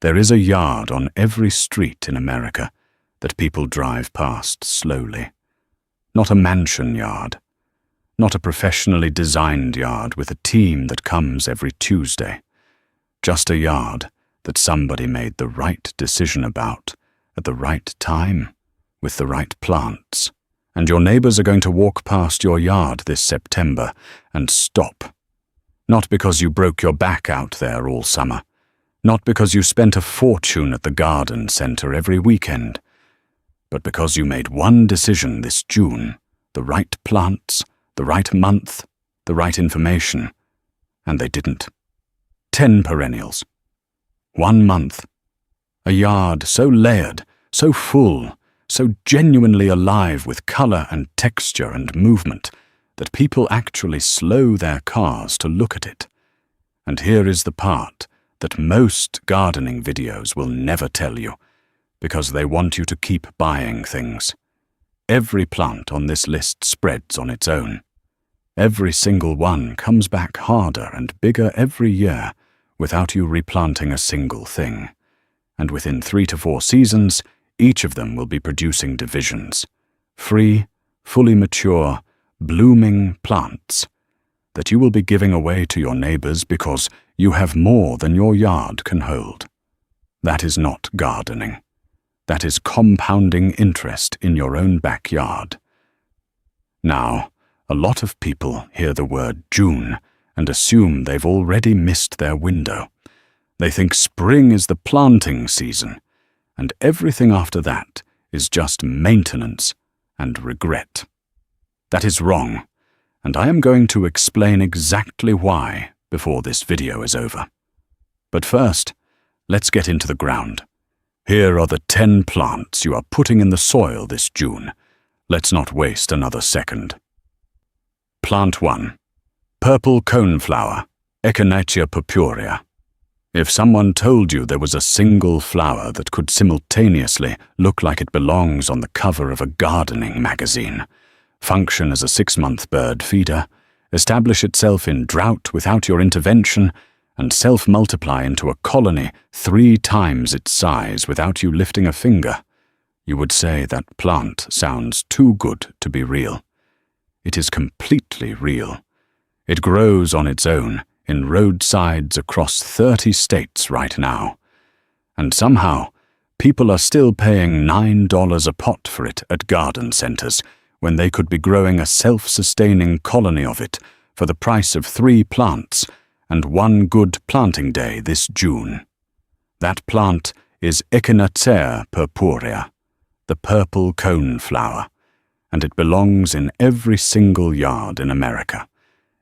There is a yard on every street in America that people drive past slowly. Not a mansion yard. Not a professionally designed yard with a team that comes every Tuesday. Just a yard that somebody made the right decision about at the right time with the right plants. And your neighbors are going to walk past your yard this September and stop. Not because you broke your back out there all summer. Not because you spent a fortune at the garden center every weekend. But because you made one decision this June, the right plants, the right month, the right information, and they didn't. 10 perennials. 1 month. A yard so layered, so full, so genuinely alive with color and texture and movement that people actually slow their cars to look at it. And here is the part that most gardening videos will never tell you, because they want you to keep buying things. Every plant on this list spreads on its own. Every single one comes back harder and bigger every year without you replanting a single thing. And within 3 to 4 seasons, each of them will be producing divisions. Free, fully mature, blooming plants that you will be giving away to your neighbors because you have more than your yard can hold. That is not gardening. That is compounding interest in your own backyard. Now, a lot of people hear the word June and assume they've already missed their window. They think spring is the planting season, and everything after that is just maintenance and regret. That is wrong, and I am going to explain exactly why before this video is over. But first, let's get into the ground. Here are the 10 plants you are putting in the soil this June. Let's not waste another second. Plant 1. Purple coneflower, Echinacea purpurea. If someone told you there was a single flower that could simultaneously look like it belongs on the cover of a gardening magazine, function as a 6-month bird feeder, establish itself in drought without your intervention, and self-multiply into a colony 3 times its size without you lifting a finger, you would say that plant sounds too good to be real. It is completely real. It grows on its own in roadsides across 30 states right now. And somehow, people are still paying $9 a pot for it at garden centers when they could be growing a self-sustaining colony of it for the price of 3 plants and 1 good planting day this June. That plant is Echinacea purpurea, the purple coneflower, and it belongs in every single yard in America.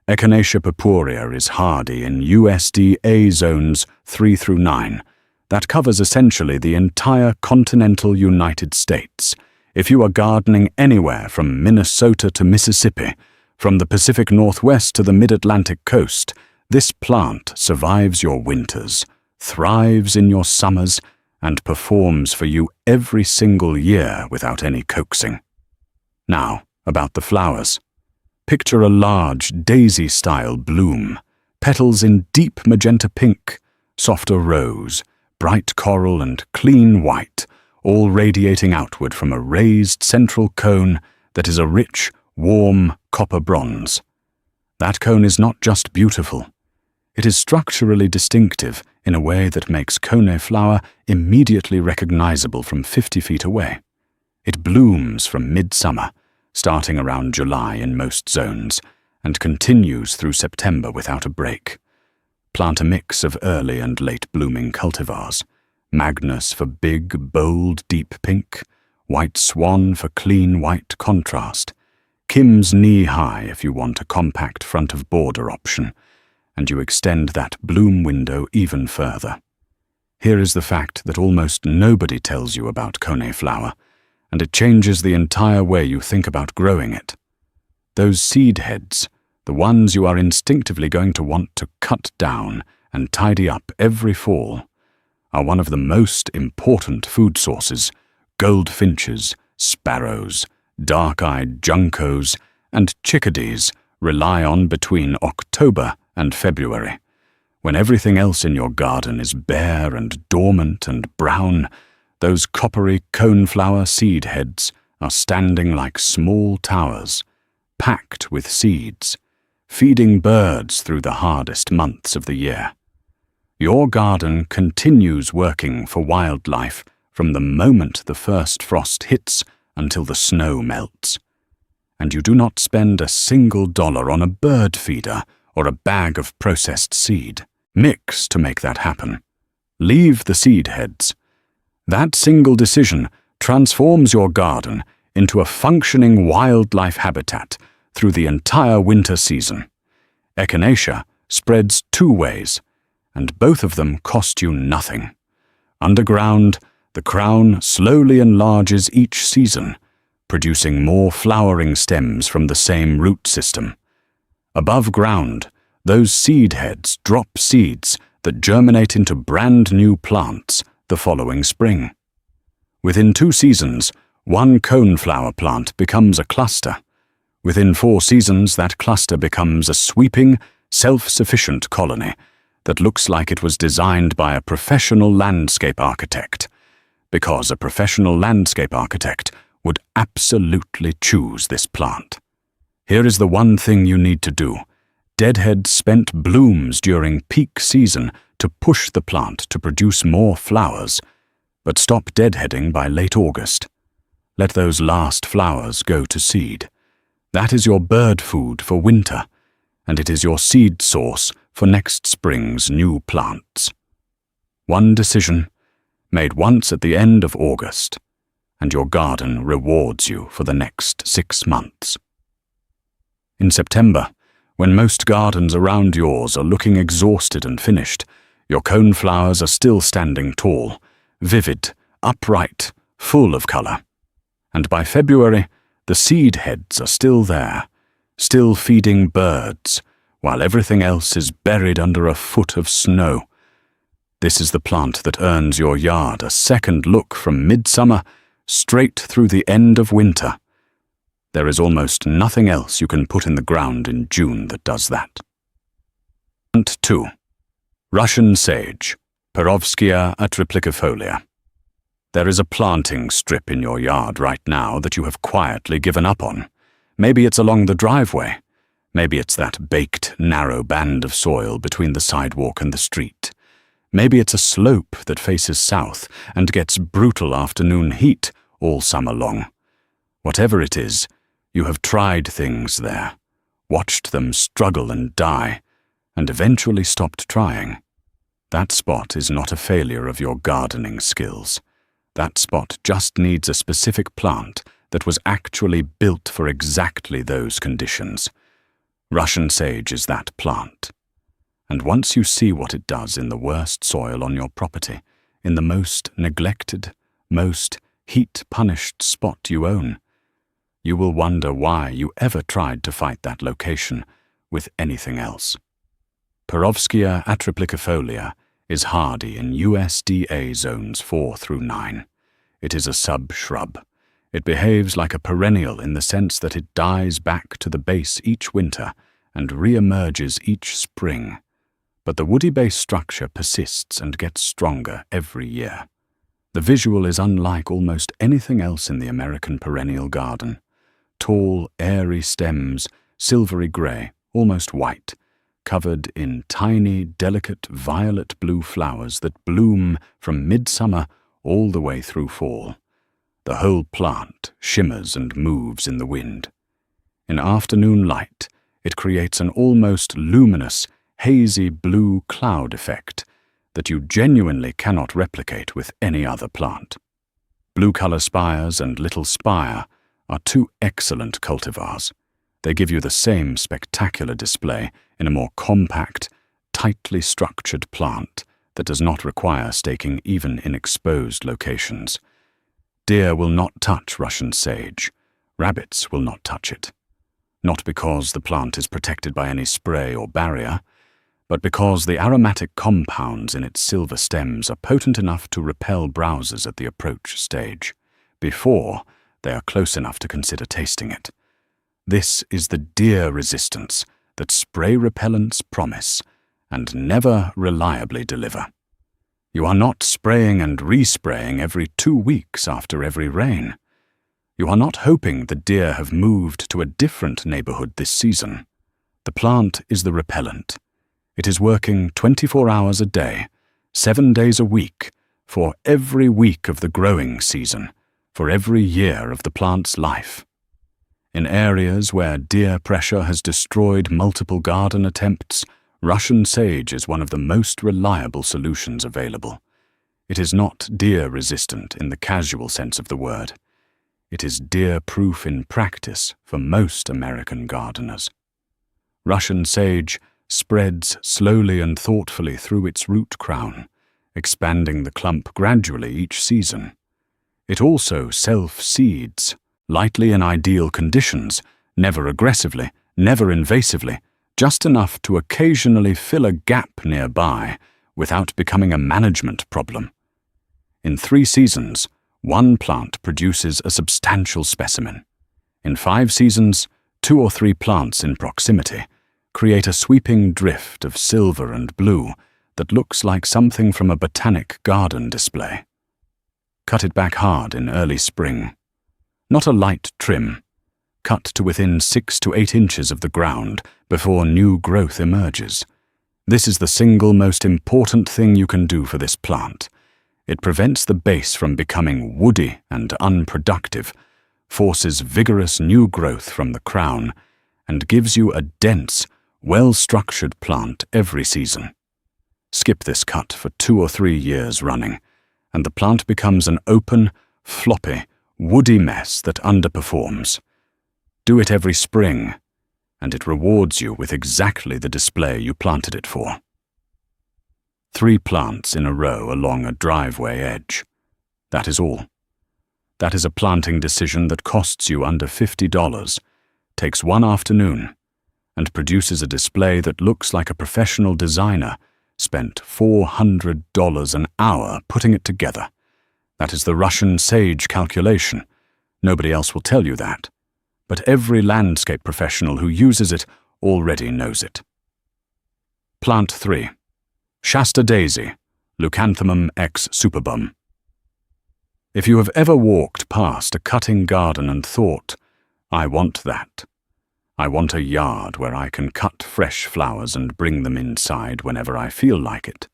Echinacea purpurea is hardy in USDA zones 3 through 9. That covers essentially the entire continental United States. If you are gardening anywhere from Minnesota to Mississippi, from the Pacific Northwest to the Mid-Atlantic coast, this plant survives your winters, thrives in your summers, and performs for you every single year without any coaxing. Now, about the flowers. Picture a large daisy-style bloom, petals in deep magenta pink, softer rose, bright coral and clean white, all radiating outward from a raised central cone that is a rich, warm copper bronze. That cone is not just beautiful. It is structurally distinctive in a way that makes coneflower immediately recognizable from 50 feet away. It blooms from midsummer, starting around July in most zones, and continues through September without a break. Plant a mix of early and late blooming cultivars. Magnus for big, bold, deep pink, White Swan for clean white contrast, Kim's Knee High if you want a compact front of border option, and you extend that bloom window even further. Here is the fact that almost nobody tells you about coneflower, and it changes the entire way you think about growing it. Those seed heads, the ones you are instinctively going to want to cut down and tidy up every fall, are one of the most important food sources goldfinches, sparrows, dark-eyed juncos, and chickadees rely on between October and February, When everything else in your garden is bare and dormant and brown, those coppery coneflower seed heads are standing like small towers, packed with seeds, feeding birds through the hardest months of the year. Your garden continues working for wildlife from the moment the first frost hits until the snow melts. And you do not spend a single dollar on a bird feeder or a bag of processed seed. Mix to make that happen. Leave the seed heads. That single decision transforms your garden into a functioning wildlife habitat through the entire winter season. Echinacea spreads 2 ways, and both of them cost you nothing. Underground, the crown slowly enlarges each season, producing more flowering stems from the same root system. Above ground, those seed heads drop seeds that germinate into brand new plants the following spring. Within 2 seasons, one coneflower plant becomes a cluster. Within 4 seasons, that cluster becomes a sweeping, self-sufficient colony that looks like it was designed by a professional landscape architect, because a professional landscape architect would absolutely choose this plant. Here is the one thing you need to do. Deadhead spent blooms during peak season to push the plant to produce more flowers, but stop deadheading by late August. Let those last flowers go to seed. That is your bird food for winter, and it is your seed source for next spring's new plants. One decision, made once at the end of August, and your garden rewards you for the next 6 months. In September, when most gardens around yours are looking exhausted and finished, your coneflowers are still standing tall, vivid, upright, full of color. And by February, the seed heads are still there, still feeding birds, while everything else is buried under a foot of snow. This is the plant that earns your yard a second look from midsummer straight through the end of winter. There is almost nothing else you can put in the ground in June that does that. Plant 2. Russian sage, Perennials atriplycifolia. There is a planting strip in your yard right now that you have quietly given up on. Maybe it's along the driveway. Maybe it's that baked, narrow band of soil between the sidewalk and the street. Maybe it's a slope that faces south and gets brutal afternoon heat all summer long. Whatever it is, you have tried things there, watched them struggle and die, and eventually stopped trying. That spot is not a failure of your gardening skills. That spot just needs a specific plant that was actually built for exactly those conditions. Russian sage is that plant. And once you see what it does in the worst soil on your property, in the most neglected, most heat-punished spot you own, you will wonder why you ever tried to fight that location with anything else. Perennials atriplycifolia is hardy in USDA zones 4 through 9. It is a sub-shrub. It behaves like a perennial in the sense that it dies back to the base each winter and re-emerges each spring. But the woody base structure persists and gets stronger every year. The visual is unlike almost anything else in the American perennial garden. Tall, airy stems, silvery gray, almost white, covered in tiny, delicate violet-blue flowers that bloom from midsummer all the way through fall. The whole plant shimmers and moves in the wind. In afternoon light, it creates an almost luminous, hazy blue cloud effect that you genuinely cannot replicate with any other plant. Blue-color spires and little spire are 2 excellent cultivars. They give you the same spectacular display in a more compact, tightly structured plant that does not require staking even in exposed locations. Deer will not touch Russian sage. Rabbits will not touch it. Not because the plant is protected by any spray or barrier, but because the aromatic compounds in its silver stems are potent enough to repel browsers at the approach stage, before they are close enough to consider tasting it. This is the deer resistance that spray repellents promise, and never reliably deliver. You are not spraying and respraying every 2 weeks after every rain. You are not hoping the deer have moved to a different neighborhood this season. The plant is the repellent. It is working 24 hours a day, 7 days a week, for every week of the growing season, for every year of the plant's life. In areas where deer pressure has destroyed multiple garden attempts, Russian sage is one of the most reliable solutions available. It is not deer-resistant in the casual sense of the word. It is deer-proof in practice for most American gardeners. Russian sage spreads slowly and thoughtfully through its root crown, expanding the clump gradually each season. It also self-seeds, lightly in ideal conditions, never aggressively, never invasively, just enough to occasionally fill a gap nearby without becoming a management problem. In 3 seasons, one plant produces a substantial specimen. In 5 seasons, 2 or 3 plants in proximity create a sweeping drift of silver and blue that looks like something from a botanic garden display. Cut it back hard in early spring. Not a light trim. Cut to within 6 to 8 inches of the ground before new growth emerges. This is the single most important thing you can do for this plant. It prevents the base from becoming woody and unproductive, forces vigorous new growth from the crown, and gives you a dense, well-structured plant every season. Skip this cut for 2 or 3 years running, and the plant becomes an open, floppy, woody mess that underperforms. Do it every spring, and it rewards you with exactly the display you planted it for. 3 plants in a row along a driveway edge. That is all. That is a planting decision that costs you under $50, takes 1 afternoon, and produces a display that looks like a professional designer spent $400 an hour putting it together. That is the Russian sage calculation. Nobody else will tell you that. But every landscape professional who uses it already knows it. Plant 3. Shasta Daisy, Leucanthemum ex superbum. If you have ever walked past a cutting garden and thought, I want that. I want a yard where I can cut fresh flowers and bring them inside whenever I feel like it.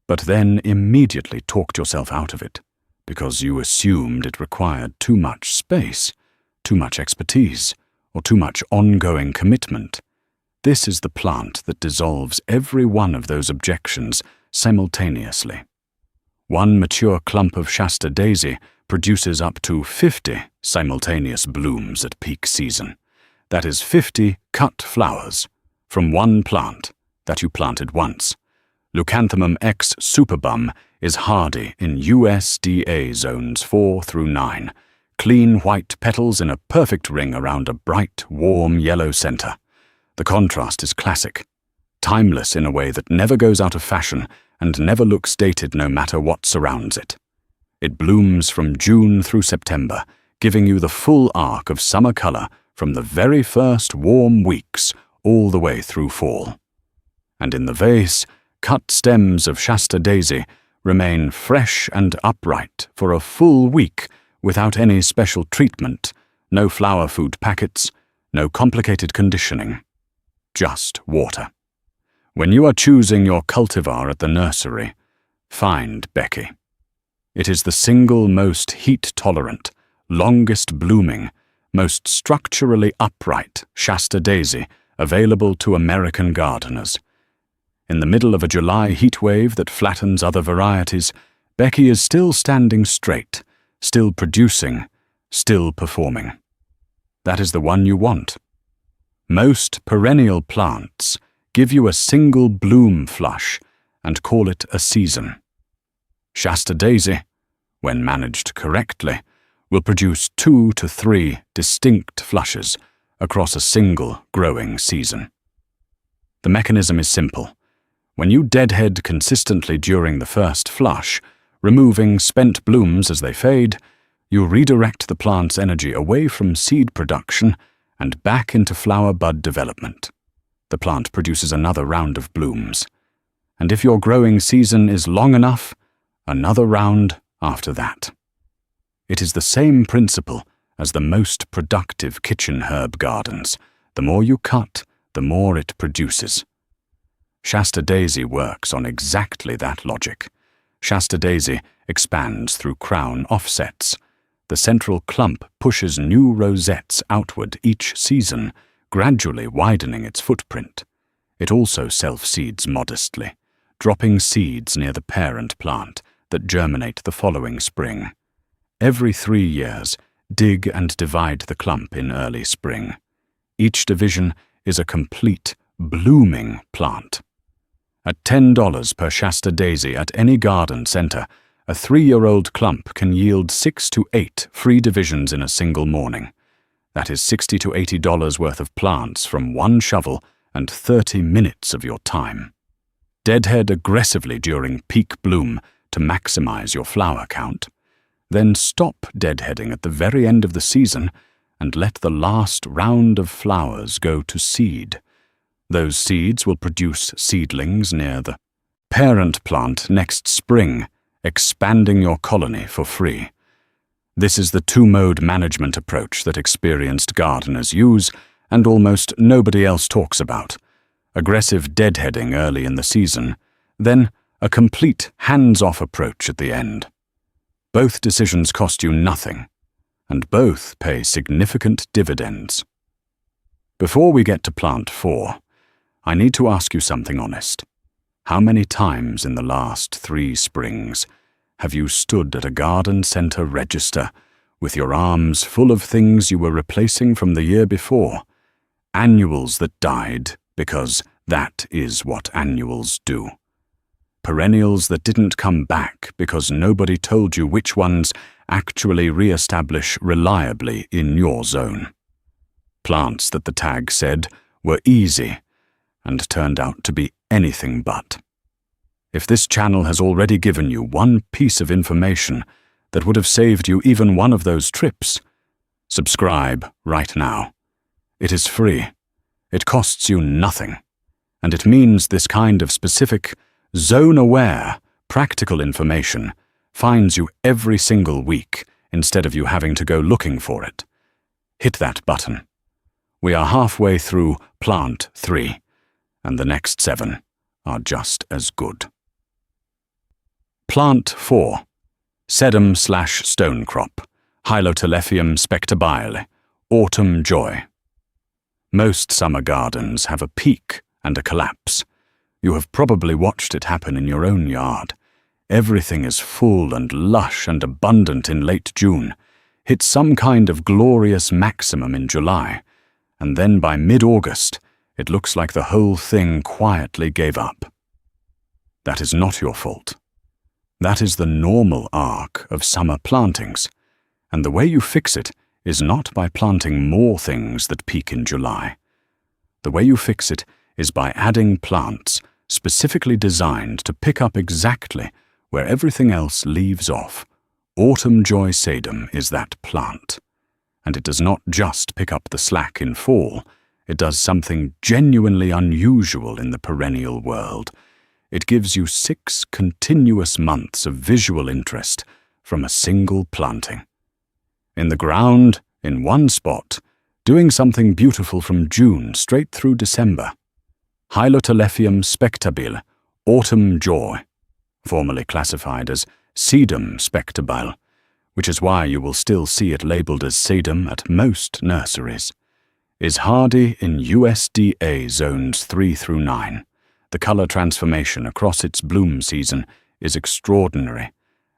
But then immediately talked yourself out of it, because you assumed it required too much space, too much expertise, or too much ongoing commitment. This is the plant that dissolves every one of those objections simultaneously. One mature clump of Shasta Daisy produces up to 50 simultaneous blooms at peak season. That is 50 cut flowers from one plant that you planted once. Leucanthemum ex superbum is hardy in USDA zones 4 through 9. Clean white petals in a perfect ring around a bright, warm yellow center. The contrast is classic, timeless in a way that never goes out of fashion and never looks dated no matter what surrounds it. It blooms from June through September, giving you the full arc of summer color from the very first warm weeks all the way through fall. And in the vase, cut stems of Shasta Daisy remain fresh and upright for a full week without any special treatment, no flower food packets, no complicated conditioning. Just water. When you are choosing your cultivar at the nursery, find Becky. It is the single most heat-tolerant, longest blooming, most structurally upright Shasta Daisy available to American gardeners. In the middle of a July heat wave that flattens other varieties, Becky is still standing straight, still producing, still performing. That is the one you want. Most perennial plants give you a single bloom flush and call it a season. Shasta Daisy, when managed correctly, will produce 2 to 3 distinct flushes across a single growing season. The mechanism is simple. When you deadhead consistently during the first flush, removing spent blooms as they fade, you redirect the plant's energy away from seed production and back into flower bud development. the plant produces another round of blooms. And if your growing season is long enough, another round after that. It is the same principle as the most productive kitchen herb gardens. The more you cut, the more it produces. Shasta daisy works on exactly that logic. Shasta daisy expands through crown offsets. The central clump pushes new rosettes outward each season, gradually widening its footprint. It also self-seeds modestly, dropping seeds near the parent plant that germinate the following spring. Every 3 years, dig and divide the clump in early spring. Each division is a complete, blooming plant. At $10 per Shasta daisy at any garden center, a 3-year-old clump can yield 6 to 8 free divisions in a single morning. That is $60 to $80 worth of plants from one shovel and 30 minutes of your time. Deadhead aggressively during peak bloom to maximize your flower count. Then stop deadheading at the very end of the season and let the last round of flowers go to seed. Those seeds will produce seedlings near the parent plant next spring, expanding your colony for free. This is the 2-mode management approach that experienced gardeners use and almost nobody else talks about. Aggressive deadheading early in the season, then a complete hands-off approach at the end. Both decisions cost you nothing, and both pay significant dividends. Before we get to plant 4, I need to ask you something honest. How many times in the last 3 springs have you stood at a garden center register with your arms full of things you were replacing from the year before? Annuals that died because that is what annuals do. Perennials that didn't come back because nobody told you which ones actually re-establish reliably in your zone. Plants that the tag said were easy and turned out to be anything but. If this channel has already given you one piece of information that would have saved you even one of those trips, subscribe right now. It is free. It costs you nothing. And it means this kind of specific, zone-aware, practical information finds you every single week instead of you having to go looking for it. Hit that button. We are halfway through plant 3, and the next 7 are just as good. Plant 4. Sedum/stone crop, Hylotelephium spectabile, autumn joy. Most summer gardens have a peak and a collapse. You have probably watched it happen in your own yard. Everything is full and lush and abundant in late June, hits some kind of glorious maximum in July, and then by mid-August, it looks like the whole thing quietly gave up. That is not your fault. That is the normal arc of summer plantings, and the way you fix it is not by planting more things that peak in July. The way you fix it is by adding plants specifically designed to pick up exactly where everything else leaves off. Autumn Joy Sedum is that plant. And it does not just pick up the slack in fall, it does something genuinely unusual in the perennial world. It gives you 6 continuous months of visual interest from a single planting. In the ground, in one spot, doing something beautiful from June straight through December. Hylotelephium spectabile, autumn joy, formerly classified as Sedum spectabile, which is why you will still see it labeled as sedum at most nurseries, is hardy in USDA zones 3 through 9. The color transformation across its bloom season is extraordinary,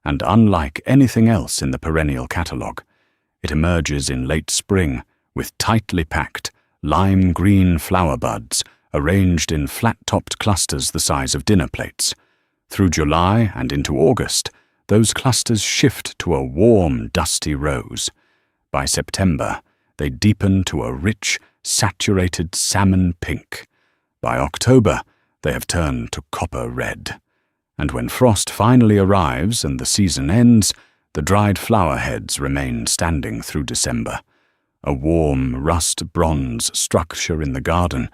and unlike anything else in the perennial catalog, it emerges in late spring with tightly packed, lime green flower buds arranged in flat-topped clusters the size of dinner plates. Through July and into August, those clusters shift to a warm, dusty rose. By September, they deepen to a rich, saturated salmon pink. By October, they have turned to copper red. And when frost finally arrives and the season ends, the dried flower heads remain standing through December. A warm, rust-bronze structure in the garden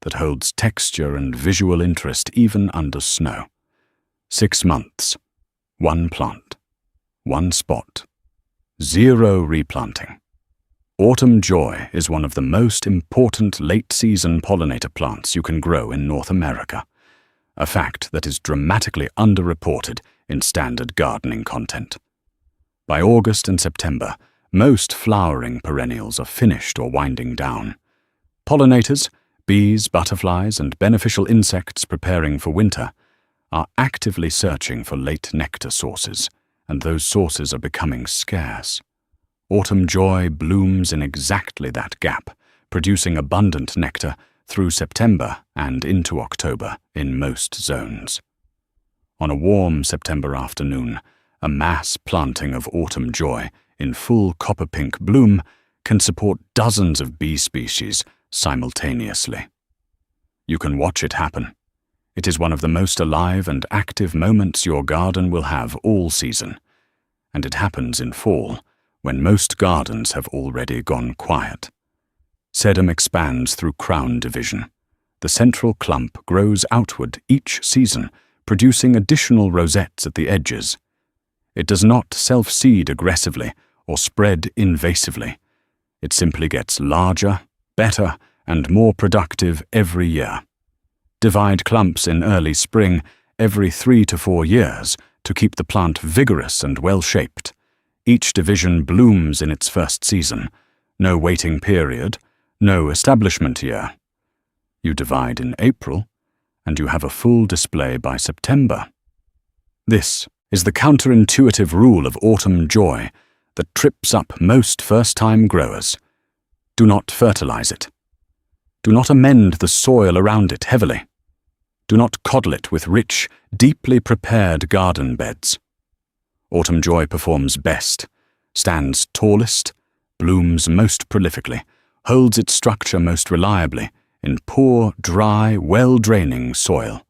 that holds texture and visual interest even under snow. 6 months, 1 plant, 1 spot, 0 replanting. Autumn Joy is one of the most important late-season pollinator plants you can grow in North America, a fact that is dramatically underreported in standard gardening content. By August and September, most flowering perennials are finished or winding down. Pollinators, bees, butterflies, and beneficial insects preparing for winter, are actively searching for late nectar sources, and those sources are becoming scarce. Autumn Joy blooms in exactly that gap, producing abundant nectar through September and into October in most zones. On a warm September afternoon, a mass planting of Autumn Joy in full copper-pink bloom can support dozens of bee species simultaneously. You can watch it happen. It is one of the most alive and active moments your garden will have all season, and it happens in fall, when most gardens have already gone quiet. Sedum expands through crown division. The central clump grows outward each season, producing additional rosettes at the edges. It does not self-seed aggressively or spread invasively. It simply gets larger, better, and more productive every year. Divide clumps in early spring every 3 to 4 years to keep the plant vigorous and well-shaped. Each division blooms in its first season. No waiting period, no establishment year. You divide in April, and you have a full display by September. This is the counterintuitive rule of Autumn Joy that trips up most first-time growers. Do not fertilize it. Do not amend the soil around it heavily. Do not coddle it with rich, deeply prepared garden beds. Autumn Joy performs best, stands tallest, blooms most prolifically, holds its structure most reliably in poor, dry, well-draining soil.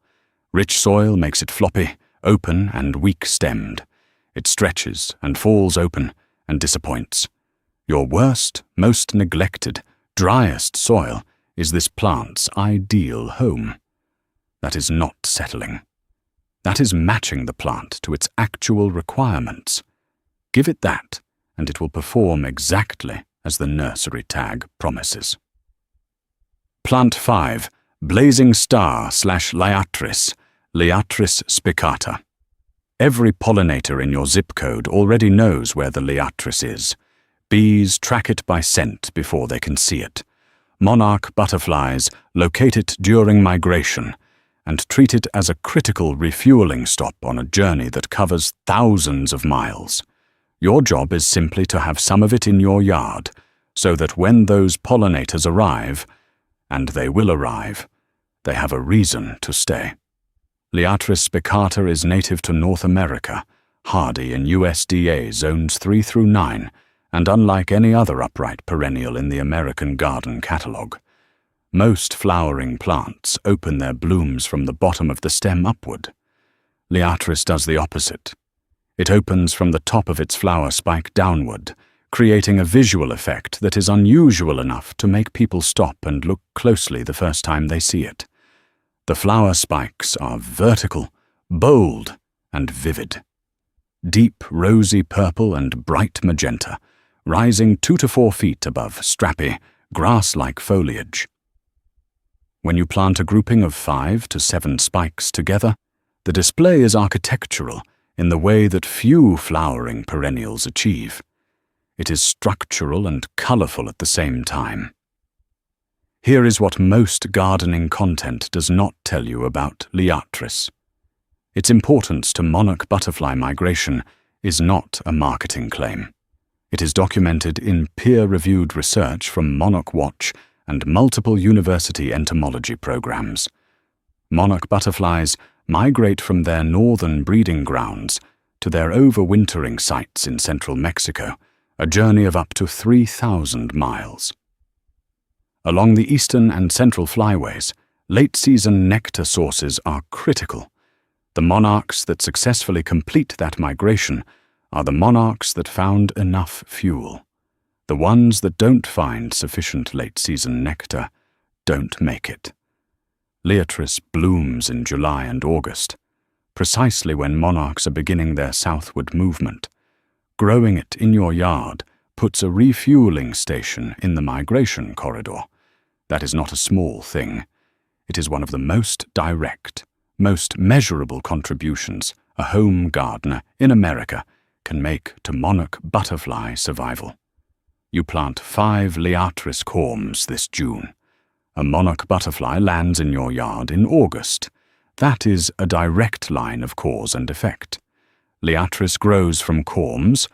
Rich soil makes it floppy, open, and weak-stemmed. It stretches and falls open and disappoints. Your worst, most neglected, driest soil is this plant's ideal home. That is not settling. That is matching the plant to its actual requirements. Give it that, and it will perform exactly as the nursery tag promises. Plant 5, Blazing Star / Liatris, Liatris spicata. Every pollinator in your zip code already knows where the Liatris is. Bees track it by scent before they can see it. Monarch butterflies locate it during migration and treat it as a critical refueling stop on a journey that covers thousands of miles. Your job is simply to have some of it in your yard, so that when those pollinators arrive, and they will arrive, they have a reason to stay. Liatris spicata is native to North America, hardy in USDA zones 3 through 9, and unlike any other upright perennial in the American garden catalogue. Most flowering plants open their blooms from the bottom of the stem upward. Liatris does the opposite. It opens from the top of its flower spike downward, creating a visual effect that is unusual enough to make people stop and look closely the first time they see it. The flower spikes are vertical, bold, and vivid. Deep rosy purple and bright magenta, rising 2 to 4 feet above strappy, grass-like foliage. When you plant a grouping of 5 to 7 spikes together, the display is architectural in the way that few flowering perennials achieve. It is structural and colorful at the same time. Here is what most gardening content does not tell you about Liatris. Its importance to monarch butterfly migration is not a marketing claim. It is documented in peer-reviewed research from Monarch Watch and multiple university entomology programs. Monarch butterflies migrate from their northern breeding grounds to their overwintering sites in central Mexico, a journey of up to 3,000 miles. Along the eastern and central flyways, late-season nectar sources are critical. The monarchs that successfully complete that migration are the monarchs that found enough fuel. The ones that don't find sufficient late-season nectar don't make it. Liatris blooms in July and August, precisely when monarchs are beginning their southward movement. Growing it in your yard puts a refueling station in the migration corridor. That is not a small thing. It is one of the most direct, most measurable contributions a home gardener in America can make to monarch butterfly survival. You plant 5 Liatris corms this June. A monarch butterfly lands in your yard in August. That is a direct line of cause and effect. Liatris grows from corms,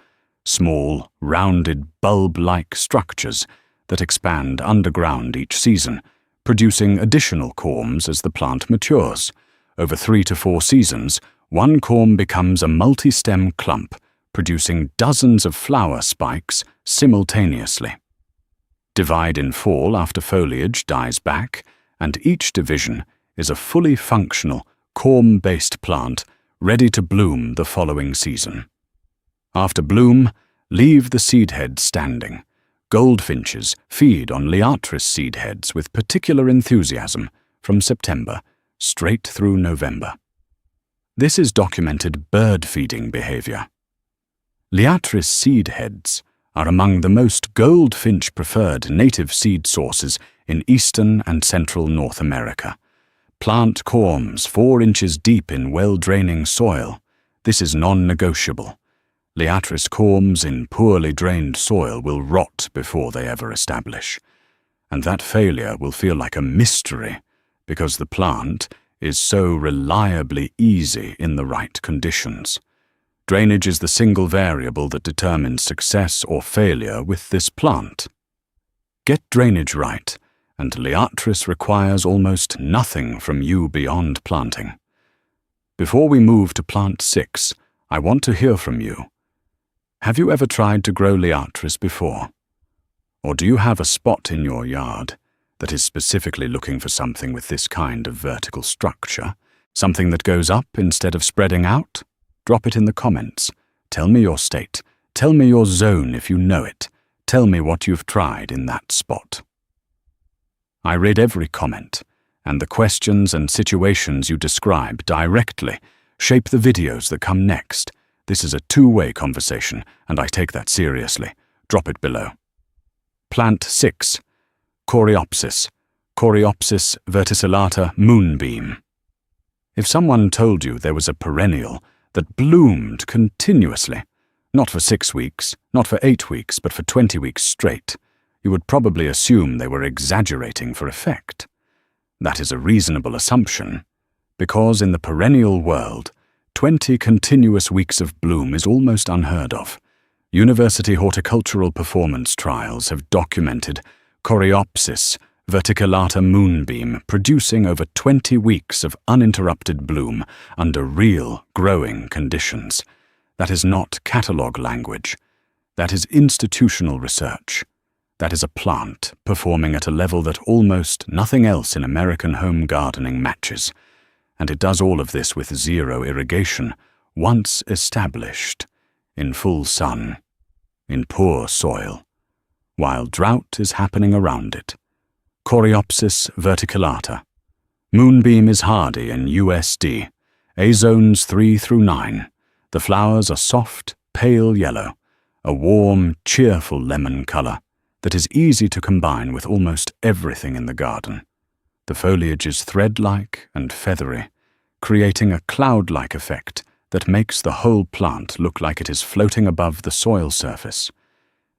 small, rounded, bulb-like structures that expand underground each season, producing additional corms as the plant matures. Over 3 to 4 seasons, one corm becomes a multi-stem clump, producing dozens of flower spikes simultaneously. Divide in fall after foliage dies back, and each division is a fully functional, corm-based plant ready to bloom the following season. After bloom, leave the seed heads standing. Goldfinches feed on Liatris seed heads with particular enthusiasm from September straight through November. This is documented bird-feeding behavior. Liatris seed heads are among the most goldfinch-preferred native seed sources in eastern and central North America. Plant corms 4 inches deep in well-draining soil. This is non-negotiable. Liatris corms in poorly drained soil will rot before they ever establish. And that failure will feel like a mystery because the plant is so reliably easy in the right conditions. Drainage is the single variable that determines success or failure with this plant. Get drainage right, and Liatris requires almost nothing from you beyond planting. Before we move to plant 6, I want to hear from you. Have you ever tried to grow Liatris before? Or do you have a spot in your yard that is specifically looking for something with this kind of vertical structure? Something that goes up instead of spreading out? Drop it in the comments. Tell me your state. Tell me your zone if you know it. Tell me what you've tried in that spot. I read every comment, and the questions and situations you describe directly shape the videos that come next. This is a two-way conversation, and I take that seriously. Drop it below. Plant 6. Coreopsis. Coreopsis verticillata moonbeam. If someone told you there was a perennial that bloomed continuously, not for 6 weeks, not for 8 weeks, but for 20 weeks straight, you would probably assume they were exaggerating for effect. That is a reasonable assumption, because in the perennial world, 20 continuous weeks of bloom is almost unheard of. University horticultural performance trials have documented Coreopsis verticillata moonbeam producing over 20 weeks of uninterrupted bloom under real growing conditions. That is not catalogue language. That is institutional research. That is a plant performing at a level that almost nothing else in American home gardening matches. And it does all of this with zero irrigation, once established, in full sun, in poor soil, while drought is happening around it. Coreopsis verticillata. Moonbeam is hardy in USD, A zones 3 through 9. The flowers are soft, pale yellow, a warm, cheerful lemon color that is easy to combine with almost everything in the garden. The foliage is thread-like and feathery, creating a cloud-like effect that makes the whole plant look like it is floating above the soil surface.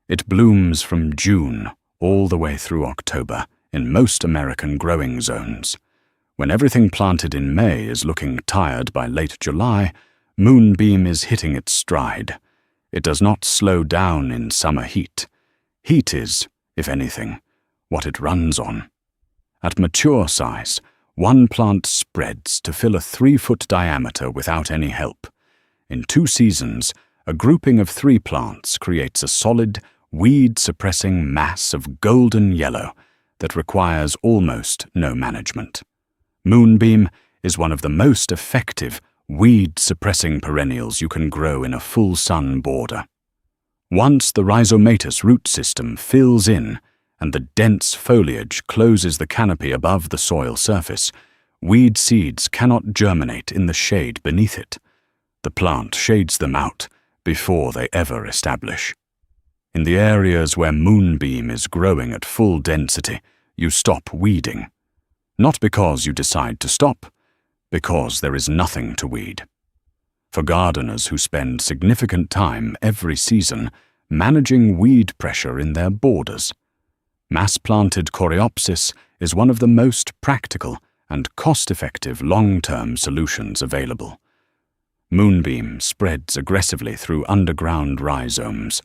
It blooms from June all the way through October in most American growing zones. When everything planted in May is looking tired by late July, Moonbeam is hitting its stride. It does not slow down in summer heat. Heat is, if anything, what it runs on. At mature size, one plant spreads to fill a 3-foot diameter without any help. In 2 seasons, a grouping of 3 plants creates a solid, weed-suppressing mass of golden yellow that requires almost no management. Moonbeam is one of the most effective weed-suppressing perennials you can grow in a full-sun border. Once the rhizomatous root system fills in and the dense foliage closes the canopy above the soil surface, Weed seeds cannot germinate in the shade beneath it. The plant shades them out before they ever establish. In the areas where moonbeam is growing at full density, you stop weeding. Not because you decide to stop, because there is nothing to weed. For gardeners who spend significant time every season managing weed pressure in their borders, mass-planted Coreopsis is one of the most practical and cost-effective long-term solutions available. Moonbeam spreads aggressively through underground rhizomes,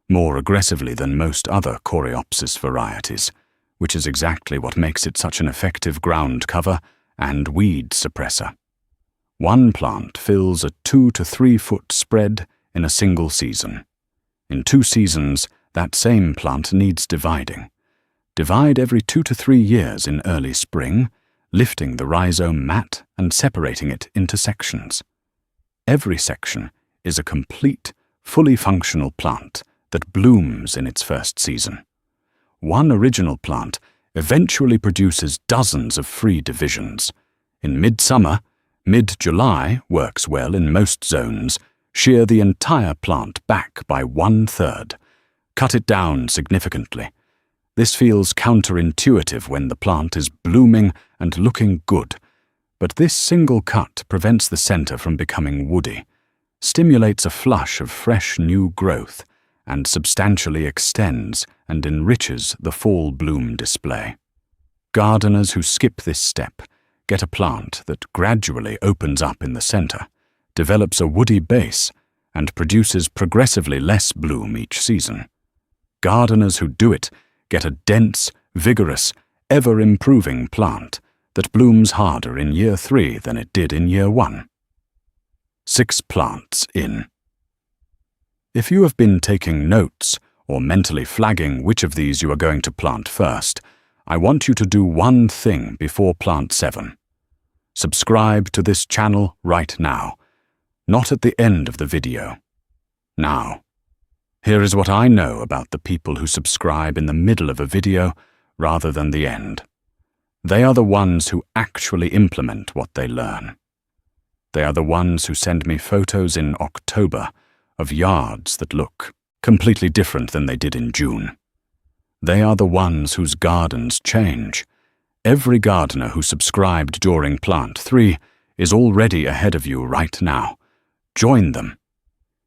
more aggressively than most other Coreopsis varieties, which is exactly what makes it such an effective ground cover and weed suppressor. One plant fills a 2 to 3 foot spread in a single season. In 2 seasons, that same plant needs dividing. Divide every 2 to 3 years in early spring, lifting the rhizome mat and separating it into sections. Every section is a complete, fully functional plant that blooms in its first season. One original plant eventually produces dozens of free divisions. In midsummer, mid-July works well in most zones. Shear the entire plant back by 1/3. Cut it down significantly. This feels counterintuitive when the plant is blooming and looking good, but this single cut prevents the center from becoming woody, stimulates a flush of fresh new growth, and substantially extends and enriches the fall bloom display. Gardeners who skip this step get a plant that gradually opens up in the center, develops a woody base, and produces progressively less bloom each season. Gardeners who do it get a dense, vigorous, ever-improving plant that blooms harder in year 3 than it did in year 1. 6 plants in. If you have been taking notes or mentally flagging which of these you are going to plant first, I want you to do one thing before plant 7. Subscribe to this channel right now, not at the end of the video. Now, here is what I know about the people who subscribe in the middle of a video rather than the end. They are the ones who actually implement what they learn. They are the ones who send me photos in October of yards that look completely different than they did in June. They are the ones whose gardens change. Every gardener who subscribed during plant 3 is already ahead of you right now. Join them.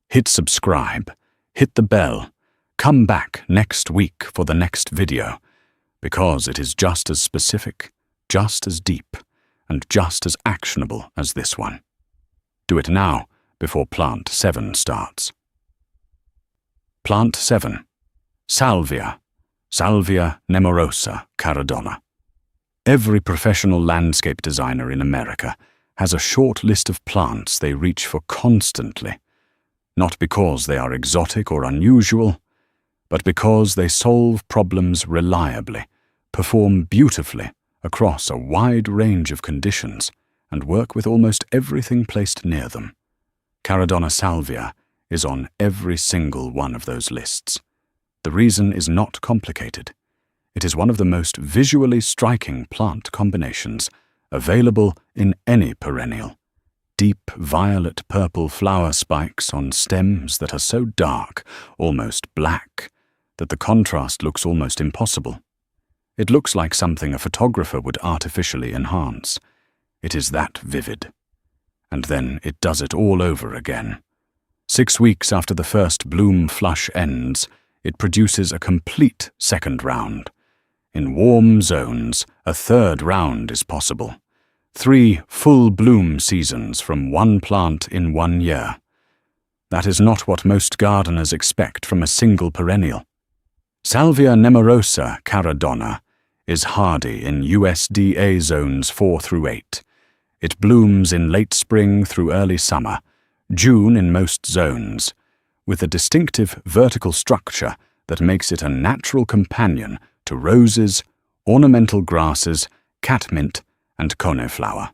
Hit subscribe, hit the bell, come back next week for the next video, because it is just as specific, just as deep, and just as actionable as this one. Do it now, before plant 7 starts. Plant 7. Salvia. Salvia nemorosa caradonna. Every professional landscape designer in America has a short list of plants they reach for constantly, not because they are exotic or unusual, but because they solve problems reliably, perform beautifully across a wide range of conditions, and work with almost everything placed near them. Caradonna salvia is on every single one of those lists. The reason is not complicated. It is one of the most visually striking plant combinations available in any perennial. Deep violet-purple flower spikes on stems that are so dark, almost black, that the contrast looks almost impossible. It looks like something a photographer would artificially enhance. It is that vivid. And then it does it all over again. 6 weeks after the first bloom flush ends, it produces a complete second round. In warm zones, a third round is possible. 3 full bloom seasons from one plant in 1 year. That is not what most gardeners expect from a single perennial. Salvia nemorosa caradonna is hardy in USDA zones 4 through 8. It blooms in late spring through early summer, June in most zones, with a distinctive vertical structure that makes it a natural companion to roses, ornamental grasses, catmint, and coneflower.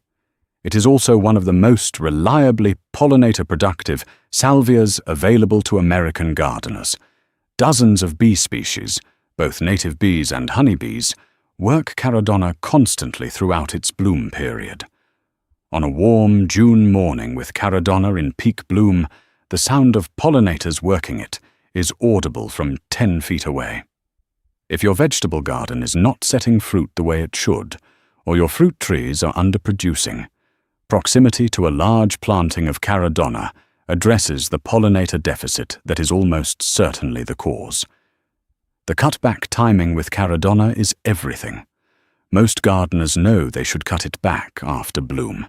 It is also one of the most reliably pollinator-productive salvias available to American gardeners. Dozens of bee species, both native bees and honeybees, work Caradonna constantly throughout its bloom period. On a warm June morning with Caradonna in peak bloom, the sound of pollinators working it is audible from 10 feet away. If your vegetable garden is not setting fruit the way it should, or your fruit trees are underproducing, proximity to a large planting of Caradonna addresses the pollinator deficit that is almost certainly the cause. The cutback timing with Caradonna is everything. Most gardeners know they should cut it back after bloom,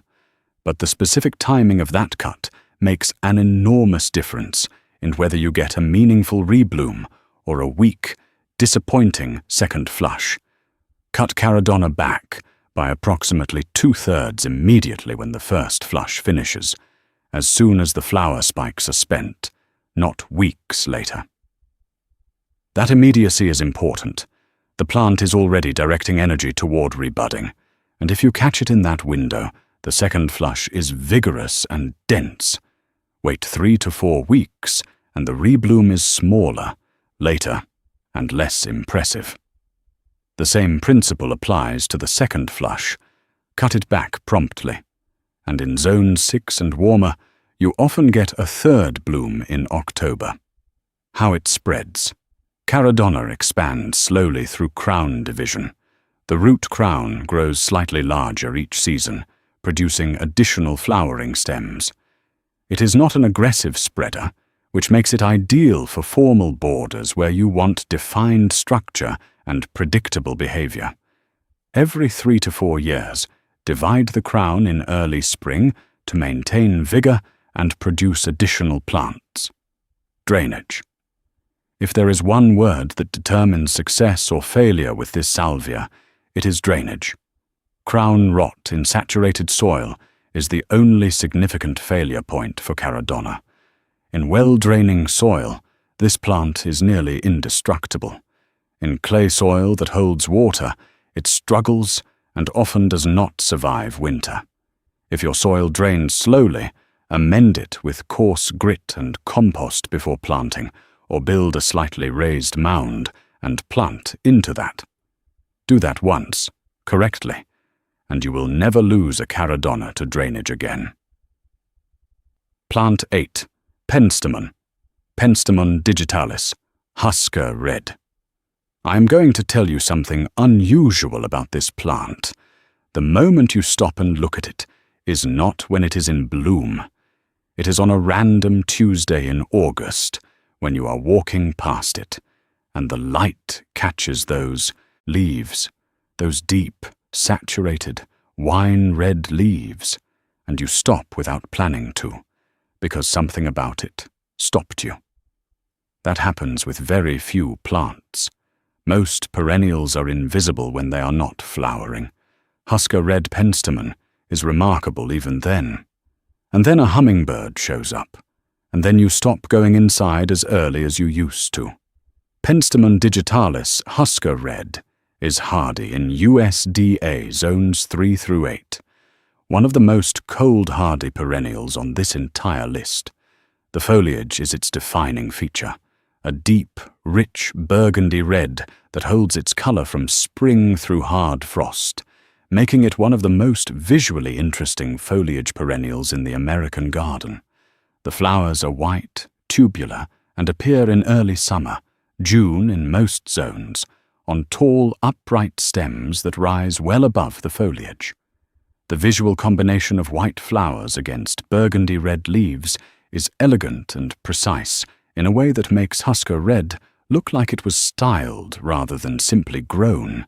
but the specific timing of that cut makes an enormous difference in whether you get a meaningful rebloom or a weak, disappointing second flush. Cut Caradonna back by approximately 2/3 immediately when the first flush finishes, as soon as the flower spikes are spent, not weeks later. That immediacy is important. The plant is already directing energy toward rebudding, and if you catch it in that window, the second flush is vigorous and dense. Wait 3 to 4 weeks, and the rebloom is smaller, later, and less impressive. The same principle applies to the second flush. Cut it back promptly, and in zone 6 and warmer, you often get a third bloom in October. How it spreads. Caradonna expands slowly through crown division. The root crown grows slightly larger each season, producing additional flowering stems. It is not an aggressive spreader, which makes it ideal for formal borders where you want defined structure and predictable behavior. Every 3 to 4 years, divide the crown in early spring to maintain vigor and produce additional plants. Drainage. If there is one word that determines success or failure with this salvia, it is drainage. Crown rot in saturated soil is the only significant failure point for Caradonna. In well-draining soil, this plant is nearly indestructible. In clay soil that holds water, it struggles and often does not survive winter. If your soil drains slowly, amend it with coarse grit and compost before planting, or build a slightly raised mound and plant into that. Do that once, correctly, and you will never lose a Caradonna to drainage again. Plant 8. Penstemon. Penstemon digitalis. Husker red. I am going to tell you something unusual about this plant. The moment you stop and look at it is not when it is in bloom. It is on a random Tuesday in August, when you are walking past it, and the light catches those leaves, those deep, saturated, wine-red leaves, and you stop without planning to, because something about it stopped you. That happens with very few plants. Most perennials are invisible when they are not flowering. Husker red penstemon is remarkable even then. And then a hummingbird shows up, and then you stop going inside as early as you used to. Penstemon digitalis husker red is hardy in USDA zones 3 through 8, one of the most cold-hardy perennials on this entire list. The foliage is its defining feature, a deep, rich burgundy red that holds its color from spring through hard frost, making it one of the most visually interesting foliage perennials in the American garden. The flowers are white, tubular, and appear in early summer, June in most zones, on tall, upright stems that rise well above the foliage. The visual combination of white flowers against burgundy red leaves is elegant and precise in a way that makes husker red look like it was styled rather than simply grown.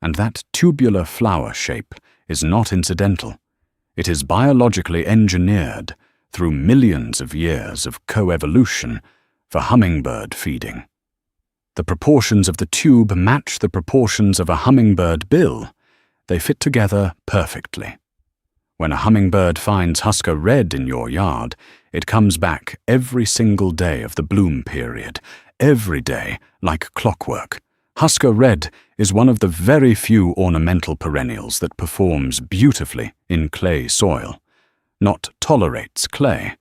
And that tubular flower shape is not incidental. It is biologically engineered through millions of years of coevolution for hummingbird feeding. The proportions of the tube match the proportions of a hummingbird bill. They fit together perfectly. When a hummingbird finds husker red in your yard, it comes back every single day of the bloom period, every day like clockwork. Husker red is one of the very few ornamental perennials that performs beautifully in clay soil. Not tolerates clay,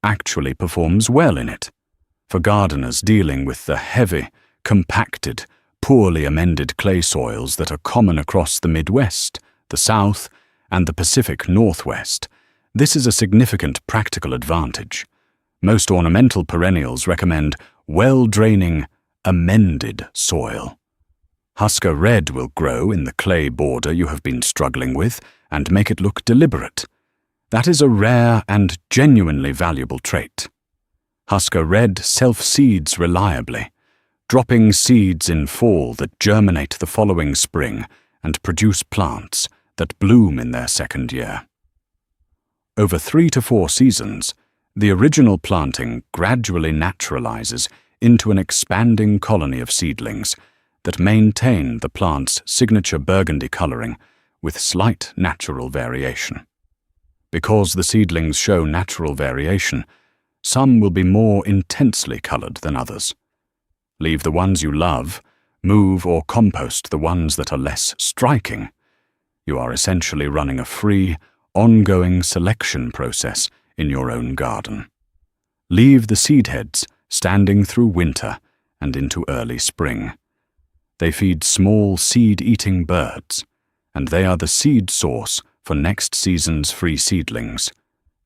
actually performs well in it. For gardeners dealing with the heavy, compacted, poorly amended clay soils that are common across the Midwest, the South, and the Pacific Northwest, this is a significant practical advantage. Most ornamental perennials recommend well-draining, amended soil. Husker Red will grow in the clay border you have been struggling with and make it look deliberate. That is a rare and genuinely valuable trait. Husker Red self-seeds reliably, dropping seeds in fall that germinate the following spring and produce plants that bloom in their second year. Over 3 to 4 seasons, the original planting gradually naturalizes into an expanding colony of seedlings that maintain the plant's signature burgundy coloring with slight natural variation. Because the seedlings show natural variation, some will be more intensely colored than others. Leave the ones you love, move or compost the ones that are less striking. You are essentially running a free, ongoing selection process in your own garden. Leave the seed heads standing through winter and into early spring. They feed small seed-eating birds, and they are the seed source for next season's free seedlings.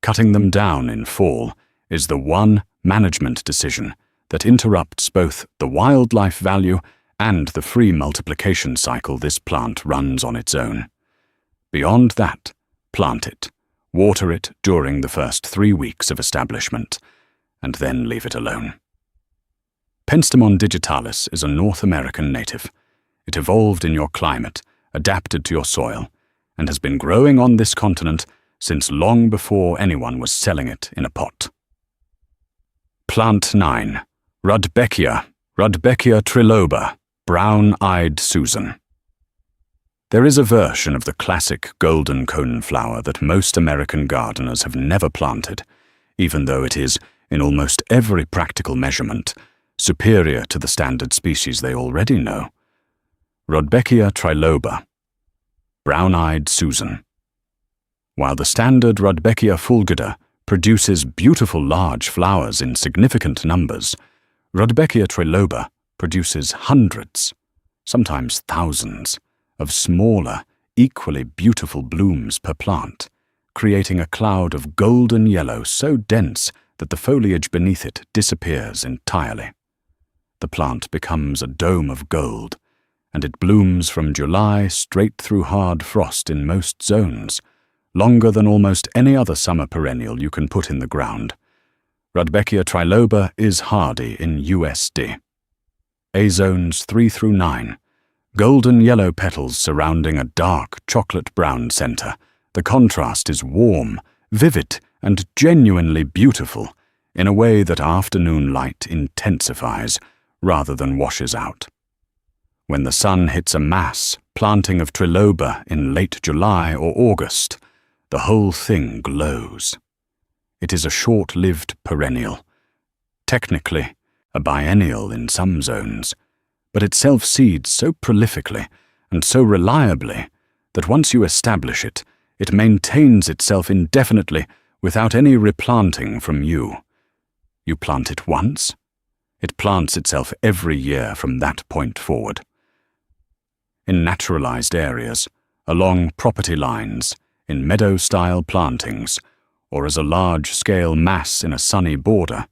Cutting them down in fall is the one management decision that interrupts both the wildlife value and the free multiplication cycle this plant runs on its own. Beyond that, plant it, water it during the first 3 weeks of establishment, and then leave it alone. Penstemon digitalis is a North American native. It evolved in your climate, adapted to your soil, and has been growing on this continent since long before anyone was selling it in a pot. Plant 9. Rudbeckia triloba, brown-eyed Susan. There is a version of the classic golden coneflower that most American gardeners have never planted, even though it is, in almost every practical measurement, superior to the standard species they already know. Rudbeckia triloba, brown-eyed Susan. While the standard Rudbeckia fulgida produces beautiful large flowers in significant numbers, Rudbeckia triloba produces hundreds, sometimes thousands, of smaller, equally beautiful blooms per plant, creating a cloud of golden yellow so dense that the foliage beneath it disappears entirely. The plant becomes a dome of gold, and it blooms from July straight through hard frost in most zones, longer than almost any other summer perennial you can put in the ground. Rudbeckia triloba is hardy in USD. A zones 3 through 9. Golden yellow petals surrounding a dark chocolate-brown center. The contrast is warm, vivid, and genuinely beautiful in a way that afternoon light intensifies rather than washes out. When the sun hits a mass planting of triloba in late July or August, the whole thing glows. It is a short-lived perennial, technically a biennial in some zones, but it self-seeds so prolifically and so reliably that once you establish it, it maintains itself indefinitely without any replanting from you. You plant it once, it plants itself every year from that point forward. In naturalized areas, along property lines, in meadow-style plantings, or as a large-scale mass in a sunny border,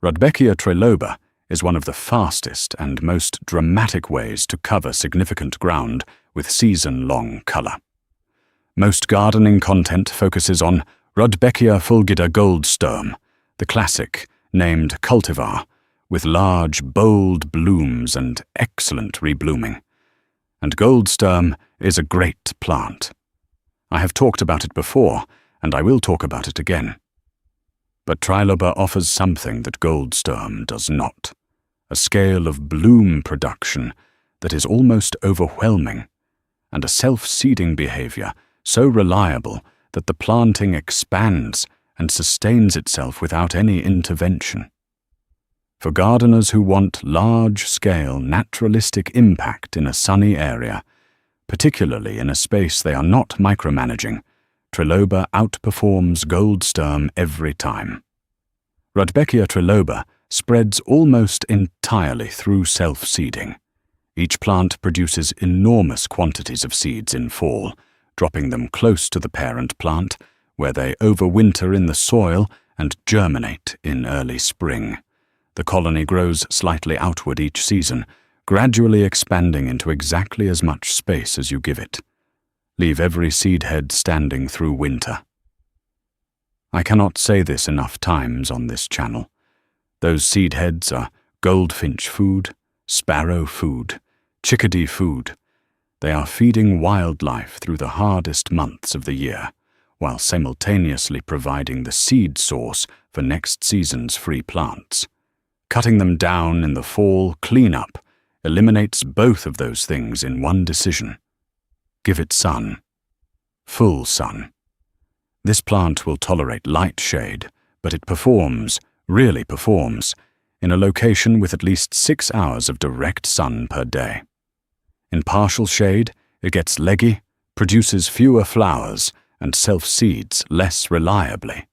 Rudbeckia triloba is one of the fastest and most dramatic ways to cover significant ground with season-long color. Most gardening content focuses on Rudbeckia fulgida goldsturm, the classic, named cultivar, with large, bold blooms and excellent reblooming. And goldsturm is a great plant. I have talked about it before, and I will talk about it again. But triloba offers something that goldsturm does not, a scale of bloom production that is almost overwhelming, and a self-seeding behavior so reliable that the planting expands and sustains itself without any intervention. For gardeners who want large-scale naturalistic impact in a sunny area, particularly in a space they are not micromanaging, triloba outperforms goldsturm every time. Rudbeckia triloba spreads almost entirely through self-seeding. Each plant produces enormous quantities of seeds in fall, dropping them close to the parent plant, where they overwinter in the soil and germinate in early spring. The colony grows slightly outward each season, gradually expanding into exactly as much space as you give it. Leave every seed head standing through winter. I cannot say this enough times on this channel. Those seed heads are goldfinch food, sparrow food, chickadee food. They are feeding wildlife through the hardest months of the year, while simultaneously providing the seed source for next season's free plants. Cutting them down in the fall cleanup eliminates both of those things in one decision. Give it sun. Full sun. This plant will tolerate light shade, but it really performs, in a location with at least 6 hours of direct sun per day. In partial shade, it gets leggy, produces fewer flowers, and self-seeds less reliably.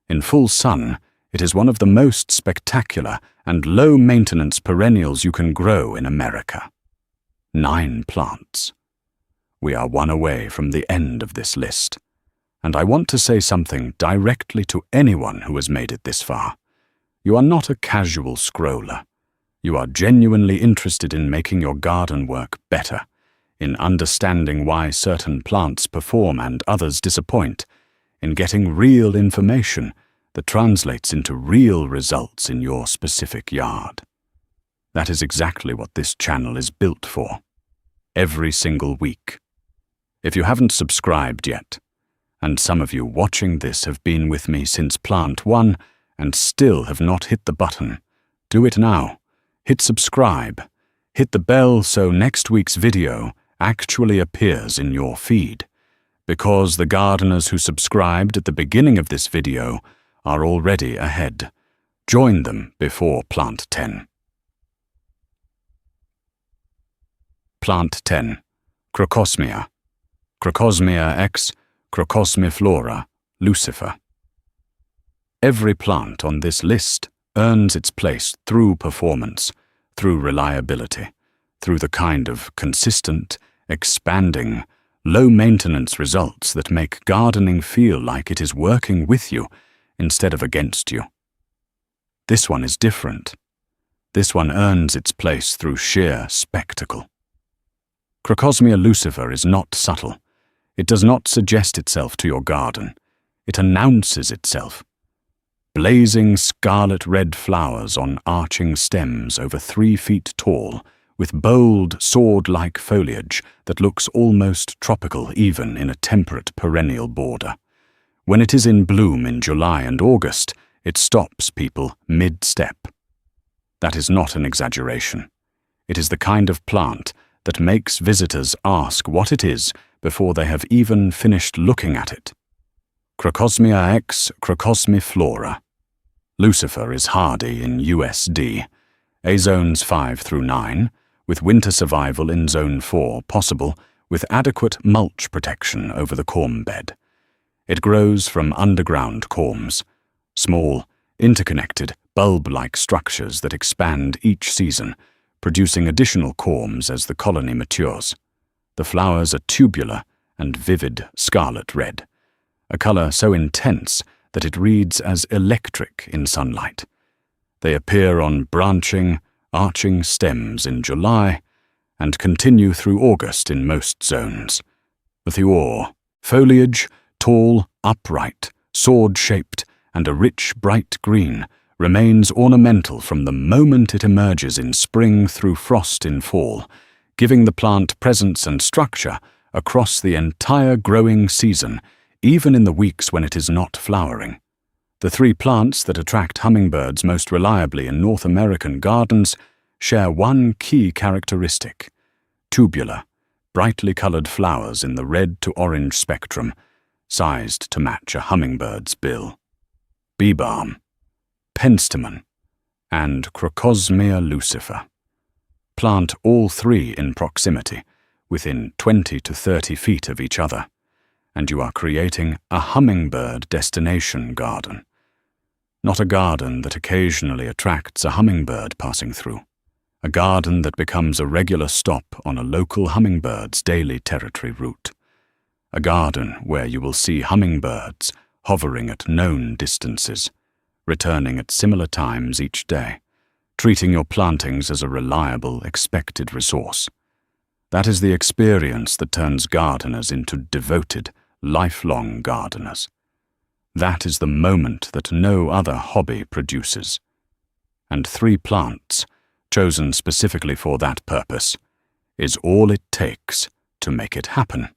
In full sun, it is one of the most spectacular and low-maintenance perennials you can grow in America. 9 plants. We are one away from the end of this list, and I want to say something directly to anyone who has made it this far. You are not a casual scroller. You are genuinely interested in making your garden work better, in understanding why certain plants perform and others disappoint, in getting real information that translates into real results in your specific yard. That is exactly what this channel is built for. Every single week. If you haven't subscribed yet, and some of you watching this have been with me since plant 1 and still have not hit the button, do it now. Hit subscribe. Hit the bell so next week's video actually appears in your feed, because the gardeners who subscribed at the beginning of this video are already ahead. Join them before plant 10. Plant 10. Crocosmia. Crocosmia x Crocosmiflora Lucifer. Every plant on this list earns its place through performance, through reliability, through the kind of consistent, expanding, low-maintenance results that make gardening feel like it is working with you instead of against you. This one is different. This one earns its place through sheer spectacle. Crocosmia Lucifer is not subtle. It does not suggest itself to your garden. It announces itself. Blazing scarlet-red flowers on arching stems over 3 feet tall, with bold, sword-like foliage that looks almost tropical even in a temperate perennial border. When it is in bloom in July and August, it stops people mid-step. That is not an exaggeration. It is the kind of plant that makes visitors ask what it is before they have even finished looking at it. Crocosmia x Crocosmiflora. Lucifer is hardy in USD, A zones 5 through 9, with winter survival in zone 4 possible with adequate mulch protection over the corm bed. It grows from underground corms, small, interconnected, bulb-like structures that expand each season, producing additional corms as the colony matures. The flowers are tubular and vivid scarlet red, a color so intense that it reads as electric in sunlight. They appear on branching, arching stems in July and continue through August in most zones. The foliage, tall, upright, sword-shaped, and a rich, bright green, remains ornamental from the moment it emerges in spring through frost in fall, giving the plant presence and structure across the entire growing season, even in the weeks when it is not flowering. The 3 plants that attract hummingbirds most reliably in North American gardens share one key characteristic: tubular, brightly colored flowers in the red to orange spectrum, sized to match a hummingbird's bill. Bee balm, penstemon, and Crocosmia Lucifer. Plant all 3 in proximity, within 20 to 30 feet of each other, and you are creating a hummingbird destination garden. Not a garden that occasionally attracts a hummingbird passing through. a garden that becomes a regular stop on a local hummingbird's daily territory route. A garden where you will see hummingbirds hovering at known distances, returning at similar times each day, treating your plantings as a reliable, expected resource. That is the experience that turns gardeners into devoted, lifelong gardeners. That is the moment that no other hobby produces. And 3 plants, chosen specifically for that purpose, is all it takes to make it happen.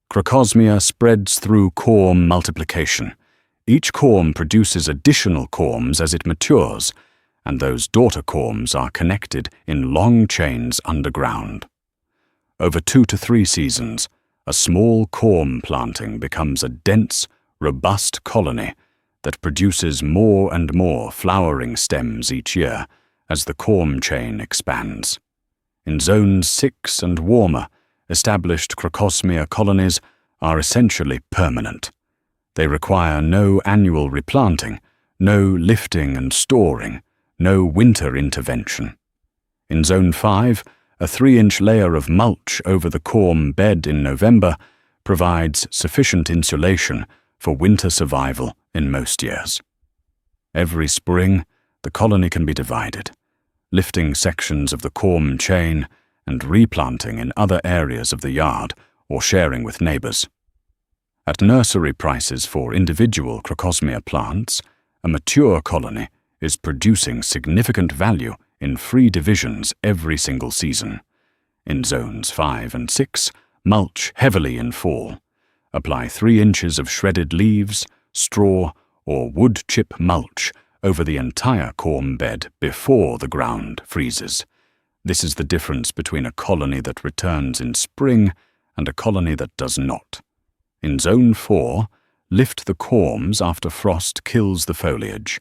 Crocosmia spreads through corm multiplication. Each corm produces additional corms as it matures, and those daughter corms are connected in long chains underground. Over 2 to 3 seasons, a small corm planting becomes a dense, robust colony that produces more and more flowering stems each year as the corm chain expands. In zones 6 and warmer, established Crocosmia colonies are essentially permanent. They require no annual replanting, no lifting and storing, no winter intervention. In Zone 5, a 3-inch layer of mulch over the corm bed in November provides sufficient insulation for winter survival in most years. Every spring, the colony can be divided, lifting sections of the corm chain and replanting in other areas of the yard or sharing with neighbors. At nursery prices for individual Crocosmia plants, a mature colony is producing significant value in free divisions every single season. In Zones 5 and 6, mulch heavily in fall. Apply 3 inches of shredded leaves, straw, or wood chip mulch over the entire corm bed before the ground freezes. This is the difference between a colony that returns in spring and a colony that does not. In Zone 4, lift the corms after frost kills the foliage.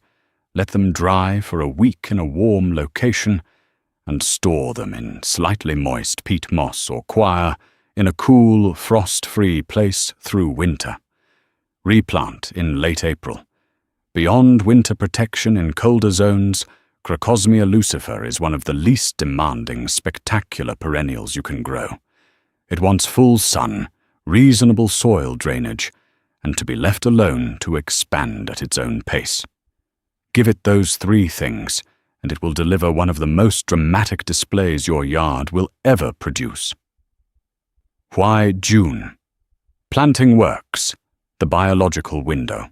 Let them dry for a week in a warm location and store them in slightly moist peat moss or coir in a cool, frost-free place through winter. Replant in late April. Beyond winter protection in colder zones, Crocosmia Lucifer is one of the least demanding, spectacular perennials you can grow. It wants full sun, reasonable soil drainage, and to be left alone to expand at its own pace. Give it those 3 things, and it will deliver one of the most dramatic displays your yard will ever produce. Why June? Planting works, the biological window.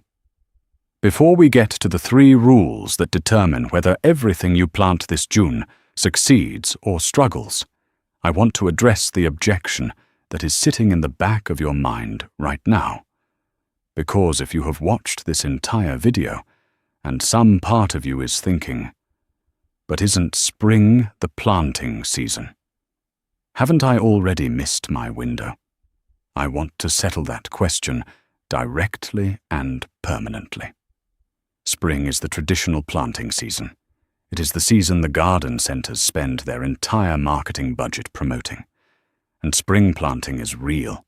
Before we get to the 3 rules that determine whether everything you plant this June succeeds or struggles, I want to address the objection that is sitting in the back of your mind right now. Because if you have watched this entire video, and some part of you is thinking, but isn't spring the planting season? Haven't I already missed my window? I want to settle that question directly and permanently. Spring is the traditional planting season. It is the season the garden centers spend their entire marketing budget promoting. And spring planting is real.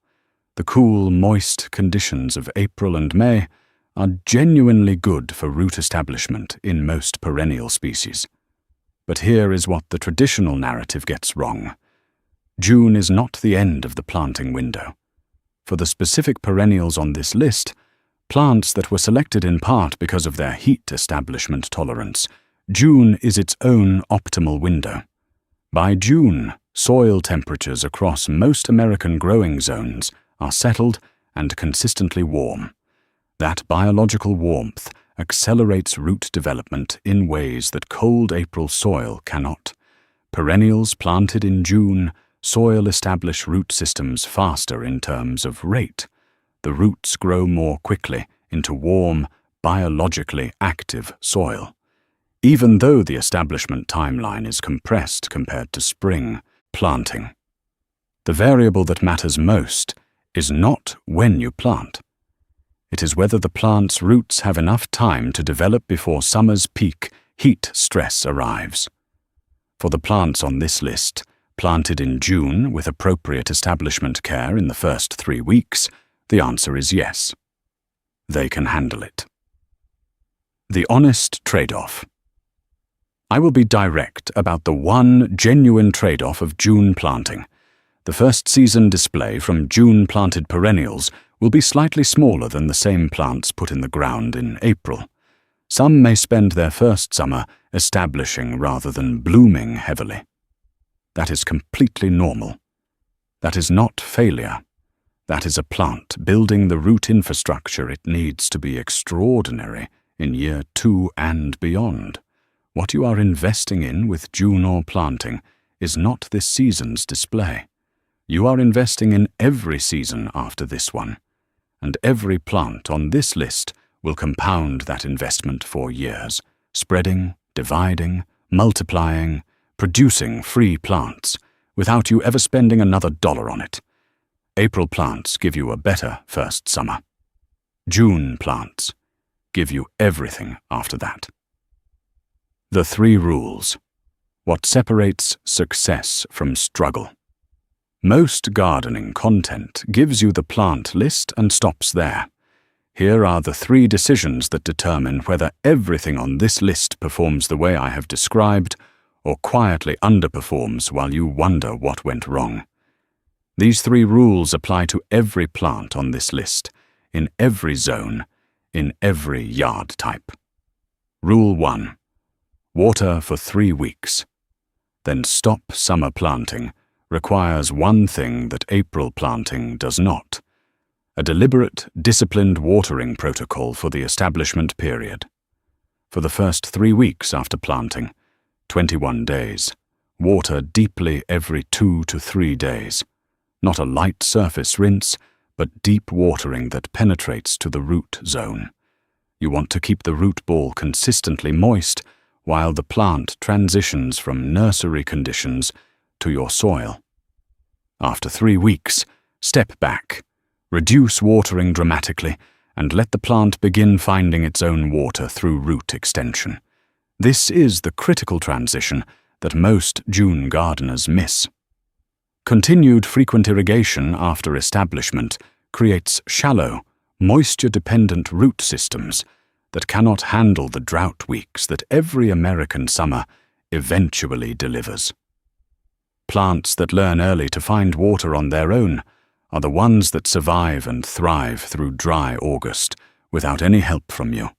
The cool, moist conditions of April and May are genuinely good for root establishment in most perennial species. But here is what the traditional narrative gets wrong. June is not the end of the planting window. For the specific perennials on this list, plants that were selected in part because of their heat establishment tolerance, June is its own optimal window. By June, soil temperatures across most American growing zones are settled and consistently warm. That biological warmth accelerates root development in ways that cold April soil cannot. Perennials planted in June soil establish root systems faster in terms of rate. The roots grow more quickly into warm, biologically active soil, even though the establishment timeline is compressed compared to spring planting. The variable that matters most is not when you plant. It is whether the plant's roots have enough time to develop before summer's peak heat stress arrives. For the plants on this list, planted in June with appropriate establishment care in the first 3 weeks, the answer is yes. They can handle it. The honest trade-off. I will be direct about the one genuine trade-off of June planting. The first season display from June planted perennials will be slightly smaller than the same plants put in the ground in April. Some may spend their first summer establishing rather than blooming heavily. That is completely normal. That is not failure. That is a plant building the root infrastructure it needs to be extraordinary in year 2 and beyond. What you are investing in with June or planting is not this season's display. You are investing in every season after this one, and every plant on this list will compound that investment for years, spreading, dividing, multiplying, producing free plants, without you ever spending another dollar on it. April plants give you a better first summer. June plants give you everything after that. The 3 rules. What separates success from struggle. Most gardening content gives you the plant list and stops there. Here are the 3 decisions that determine whether everything on this list performs the way I have described or quietly underperforms while you wonder what went wrong. These 3 rules apply to every plant on this list, in every zone, in every yard type. Rule 1. Water for 3 weeks. Then stop summer planting requires one thing that April planting does not: a deliberate, disciplined watering protocol for the establishment period. For the first 3 weeks after planting, 21 days, water deeply every 2 to 3 days. Not a light surface rinse, but deep watering that penetrates to the root zone. You want to keep the root ball consistently moist while the plant transitions from nursery conditions to your soil. After 3 weeks, step back, reduce watering dramatically, and let the plant begin finding its own water through root extension. This is the critical transition that most June gardeners miss. Continued frequent irrigation after establishment creates shallow, moisture-dependent root systems that cannot handle the drought weeks that every American summer eventually delivers. Plants that learn early to find water on their own are the ones that survive and thrive through dry August without any help from you.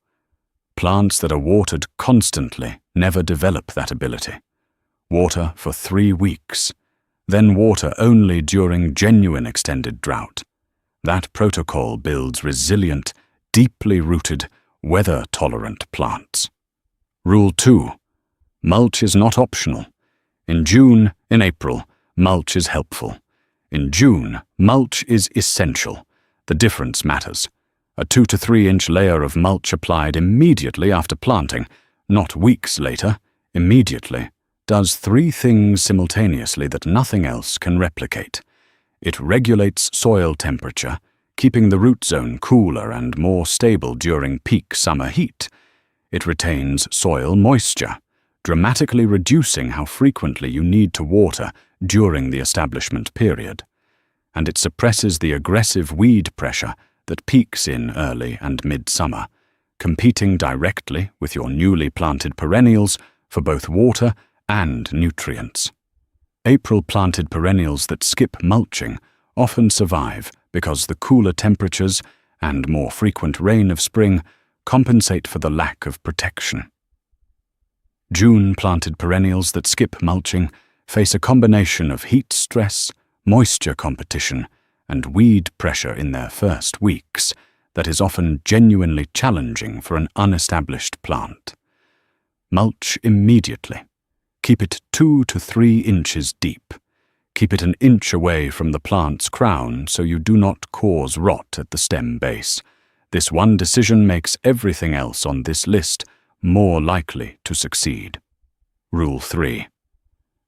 Plants that are watered constantly never develop that ability. Water for 3 weeks, then water only during genuine extended drought. That protocol builds resilient, deeply rooted, weather-tolerant plants. Rule 2. Mulch is not optional. In June, in April, mulch is helpful. In June, mulch is essential. The difference matters. A 2 to 3 inch layer of mulch applied immediately after planting, not weeks later, immediately, does 3 things simultaneously that nothing else can replicate. It regulates soil temperature, keeping the root zone cooler and more stable during peak summer heat. It retains soil moisture, dramatically reducing how frequently you need to water during the establishment period. And it suppresses the aggressive weed pressure that peaks in early and mid-summer, competing directly with your newly planted perennials for both water and nutrients. April planted perennials that skip mulching often survive because the cooler temperatures and more frequent rain of spring compensate for the lack of protection. June planted perennials that skip mulching face a combination of heat stress, moisture competition, and weed pressure in their first weeks that is often genuinely challenging for an unestablished plant. Mulch immediately. Keep it 2 to 3 inches deep. Keep it an inch away from the plant's crown so you do not cause rot at the stem base. This one decision makes everything else on this list more likely to succeed. Rule 3.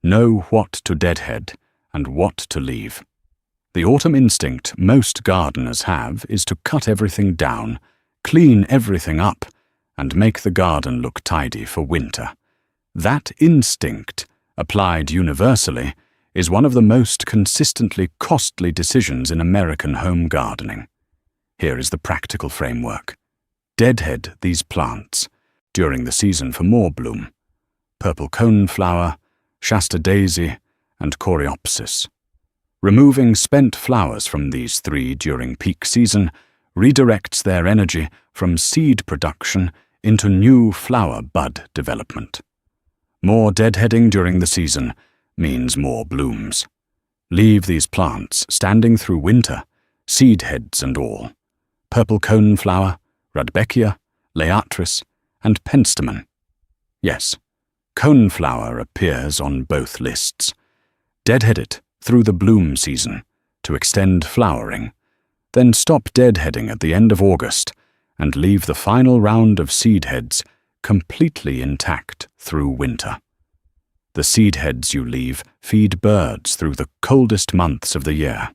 Know what to deadhead and what to leave. The autumn instinct most gardeners have is to cut everything down, clean everything up, and make the garden look tidy for winter. That instinct, applied universally, is one of the most consistently costly decisions in American home gardening. Here is the practical framework. Deadhead these plants during the season for more bloom. purple coneflower, Shasta daisy, and coreopsis. Removing spent flowers from these three during peak season redirects their energy from seed production into new flower bud development. More deadheading during the season means more blooms. Leave these plants standing through winter, seed heads and all. Purple coneflower, Rudbeckia, Leatris, and penstemon. Yes, coneflower appears on both lists. Deadhead it through the bloom season to extend flowering, then stop deadheading at the end of August and leave the final round of seed heads completely intact through winter. The seed heads you leave feed birds through the coldest months of the year.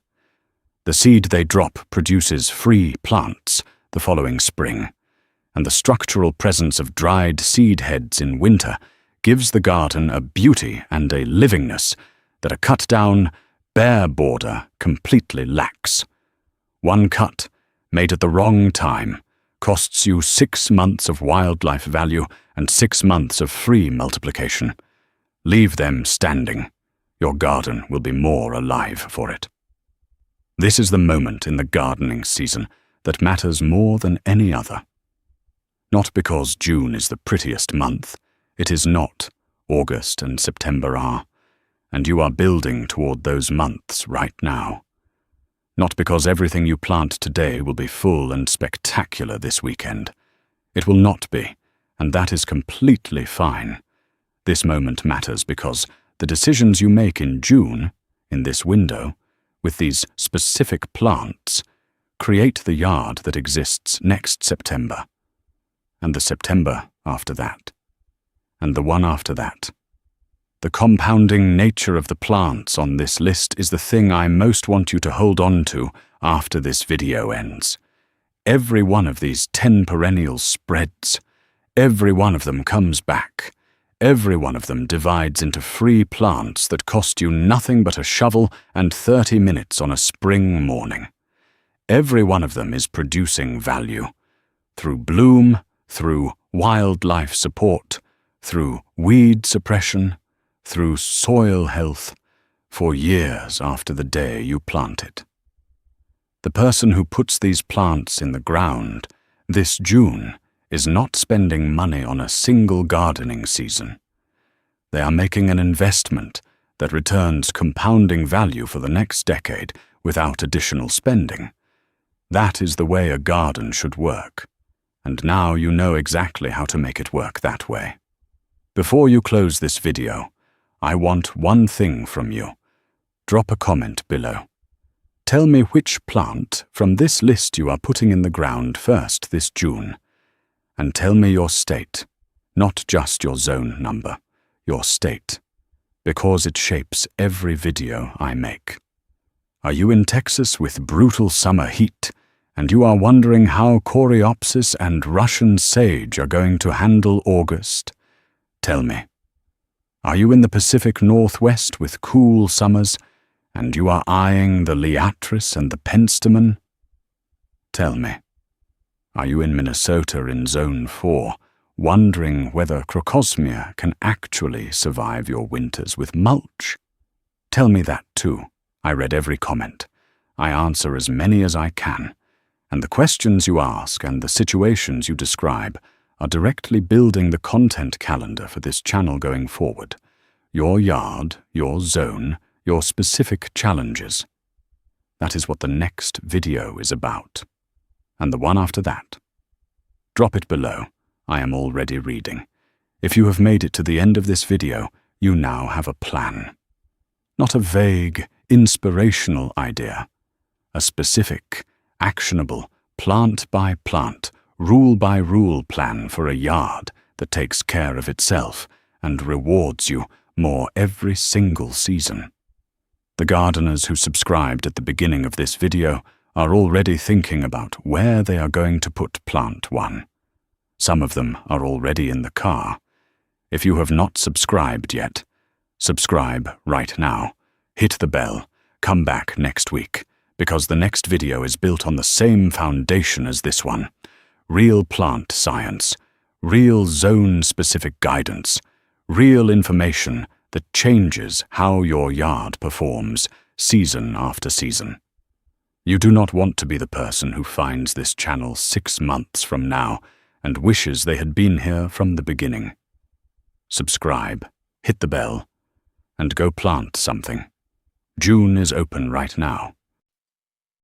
The seed they drop produces free plants the following spring, and the structural presence of dried seed heads in winter gives the garden a beauty and a livingness that a cut-down, bare border completely lacks. One cut, made at the wrong time, costs you 6 months of wildlife value and 6 months of free multiplication. Leave them standing. Your garden will be more alive for it. This is the moment in the gardening season that matters more than any other. Not because June is the prettiest month. It is not. August and September are, and you are building toward those months right now. Not because everything you plant today will be full and spectacular this weekend. It will not be, and that is completely fine. This moment matters because the decisions you make in June, in this window, with these specific plants, create the yard that exists next September, and the September after that, and the one after that. The compounding nature of the plants on this list is the thing I most want you to hold on to after this video ends. Every one of these 10 perennials spreads. Every one of them comes back. Every one of them divides into free plants that cost you nothing but a shovel and 30 minutes on a spring morning. Every one of them is producing value. Through bloom, through wildlife support, through weed suppression, through soil health, for years after the day you plant it. The person who puts these plants in the ground this June is not spending money on a single gardening season. They are making an investment that returns compounding value for the next decade without additional spending. That is the way a garden should work, and now you know exactly how to make it work that way. Before you close this video, I want one thing from you. Drop a comment below. Tell me which plant from this list you are putting in the ground first this June. And tell me your state, not just your zone number, your state, because it shapes every video I make. Are you in Texas with brutal summer heat, and you are wondering how coreopsis and Russian sage are going to handle August? Tell me. Are you in the Pacific Northwest with cool summers, and you are eyeing the Leatris and the penstemon? Tell me. Are you in Minnesota in Zone 4, wondering whether Crocosmia can actually survive your winters with mulch? Tell me that too. I read every comment. I answer as many as I can. And the questions you ask and the situations you describe are directly building the content calendar for this channel going forward. Your yard, your zone, your specific challenges. That is what the next video is about. And the one after that. Drop it below. I am already reading. If you have made it to the end of this video, you now have a plan. Not a vague, inspirational idea. A specific, actionable, plant-by-plant, rule-by-rule plan for a yard that takes care of itself and rewards you more every single season. The gardeners who subscribed at the beginning of this video are already thinking about where they are going to put plant 1. Some of them are already in the car. If you have not subscribed yet, subscribe right now. Hit the bell. Come back next week, because the next video is built on the same foundation as this one. Real plant science, real zone-specific guidance, Real information that changes how your yard performs season after season. You do not want to be the person who finds this channel 6 months from now and wishes they had been here from the beginning. Subscribe, hit the bell, and go plant something. June is open right now.